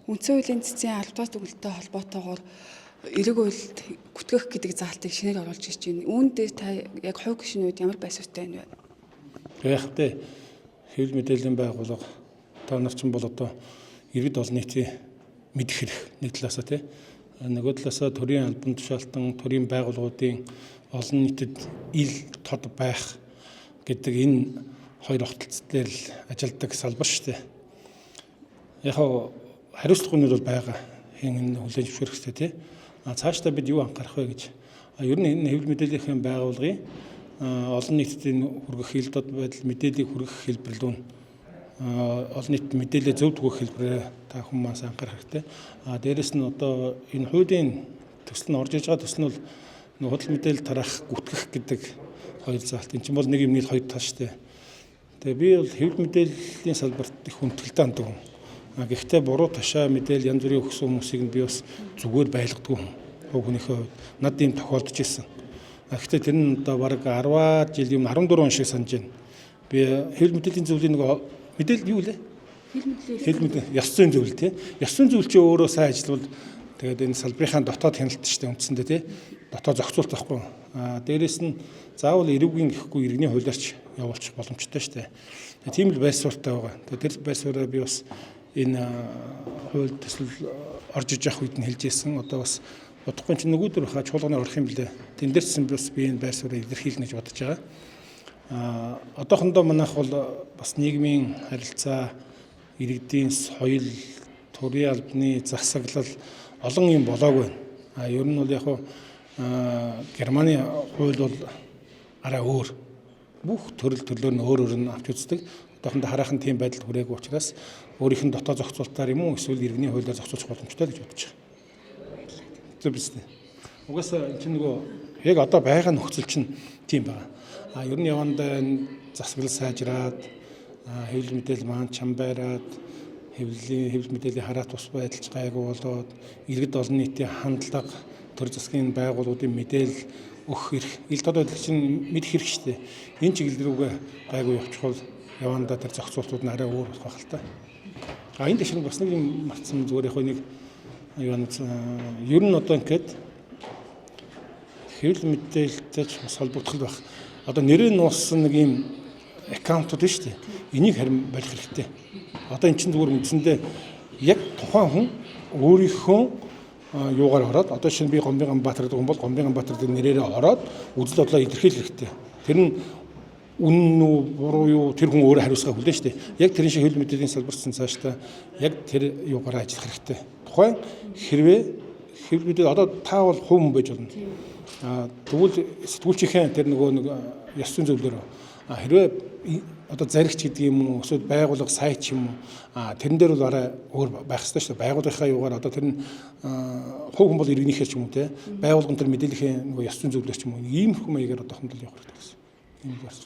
Үндсэн хуулийн цэцгийн албатай төгөлтэй холбоотойгоор эрэг хуульд гүтгэх гэдэг заалтыг шинээр оруулж ирж байна. Үүн дээр та яг хувь гишүүнүүд ямар байсуртай байна вэ? Яахтай хэвлэл мэдээллийн байгууллага та нар ч бол одоо иргэд олон нийтийн мэдэх хэрэг нэг талаасаа тий. Нөгөө талаасаа төрийн албан тушаалтан, төрийн байгууллагуудын олон нийтэд ил тод байх гэдэг энэ хоёр огтлцдээр л ажилдаг салбар шүү дээ. Яг хариуцлагууд бол байгаа. Энэ хүлээн зөвшөөрөх хэрэгтэй тий. Цаашдаа бид юу анхаарах вэ гэж. Ер нь энэ хэвлэл мэдээллийн байгууллагын олон нийтэд хүргэх ил дод байдал мэдээллийг хүргэх хэлбэрлүүн олон нийтэд мэдээлэл зөв түгэх хэлбэрээр та хүмүүс анхаарах хэрэгтэй. Дээрэс нь одоо энэ хуулийн төсөл нь орж иж байгаа төсөл нь бол худал мэдээлэл тараах гүтгэх гэдэг хоёр заалт. Энэ чинь бол нэг юмний хоёр тал шүү дээ. Тэгээ би бол хэвлэл мэдээллийн салбарт их хүндэтгэлтэй ханддаг хүн. Гэхдээ буруу ташаа мэдээлэл янз бүрийн өгсөн хүмүүсийг нь би бас зүгээр байлгадаг хүн. Хүүхнийхээ хувьд над ийм тохиолдож ирсэн. Гэхдээ тэр нь одоо бараг 10 жил юм 14 он шиг санаж байна. Би хэвлэл мэдээллийн зөвлөлийн нэг мэдээлэл юу вэ? Хэвлэл мэдээлэл ёс зүйн зөвлөл тий. Ёс зүйн зөвлөл чи өөрөө сайн ажиллавал тэгээд энэ салбарынхаа дотоод хяналт шүү дээ үндсэндээ тий. Дотоод зохицуулт байхгүй. Дээрээс нь заавал эрүүгийн гэхгүй иргэний хуулиарч явуулчих боломжтой шүү дээ. Тийм л байр суурьтай байгаа. Тэгээд тэр байр суурьаа би бас энэ хууль төсөл орж иж явах үед нь хэлж ирсэн. Одоо бас бодохгүй чинь нөгөөдөр хаа чуулганаар орох юм блэ. Тэн дээрсэн бас би энэ байр суурийг илэрхийлнэ гэж бодож байгаа. Одоохондоо манайх бол бас нийгмийн харилцаа, иргэдийн соёл, төрийн албаны засаглал олон юм болоогүй байна. Ер нь бол яг Германы хууль бол арай өөр. Бүх төрөл төрлөөр нь өөр нь авч үздэг. Одоохондоо хараахан тийм байдалд хүрээгүй учраас өөрийнх нь дотоод зохицуултаар юм уу эсвэл иргэний хуулиар зохицуулах боломжтой гэж бодож байгаа. Зөв биз дээ. Угаасаа энэ чинь нөгөө яг одоо байгаа нөхцөл чинь тийм байна. Ер нь явандаа засаглал сайжраад хэвлэл мэдээлэл маань чамбайраад хэвлэл мэдээллийн хараат тус байдалч гайгүй болоод иргэд олон нийтийн хандлага төр засгийн байгууллагуудын мэдээлэл өгөх хэрэг ил дод байдлыг чинь мэдэх хэрэг шүү дээ. Энэ чиглэл рүүгээ гайгүй явчихвал явандаа тэр зохицуултууд нь арай өөр болох байх л та. Энэ дэш нь бас нэг юм марцсан зүгээр яг нэг ер нь одоо ингээд хэвлэл мэдээлэлтэй бас холбогдох байх. Одоо нэрээ нууссан нэг юм аккаунтууд шүү дээ. Энийг харин барих хэрэгтэй. Одоо эн чинь зүгээр үндсэндээ яг тухайн хүн өөрийнхөө юугаар ороод одоо шинэ би Гомбын Ганбаатар гэдэг хүн бол Гомбын Ганбаатар гэдэг нэрээрээ ороод үзэл бодлоо илэрхийлэх хэрэгтэй. Тэр нь үнэн үү буруу юу тэр хүн өөрөө хариуцгаа хүлээн шүү дээ. Яг тэрэн шиг хэвлэл мэдээллийн салбарсан цаашдаа яг тэр юугаараа ажиллах хэрэгтэй. Тухайн хэрвээ хэвлэл мэдээлэл одоо та бол хувь хүн байж болно. Тэгвэл сэтгүүлчийн тэр нөгөө нэг ёс зүйн зөвлөөр хэрвээ одоо заригч гэдэг юм уу эсвэл байгууллага сайт юм уу тэрэн дээр бол арай өөр байх хэрэгтэй шүү дээ. Байгууллагынхаа юугаар одоо тэр нь хувь хүн бол иргэнийхээ ч юм уу те байгууллагын тэр мэдээллийн нөгөө ёс зүйн зөвлөлөөр ч юм уу ийм их маягаар одоо хөндлөл явах хэрэгтэй гэсэн. Энэ бас.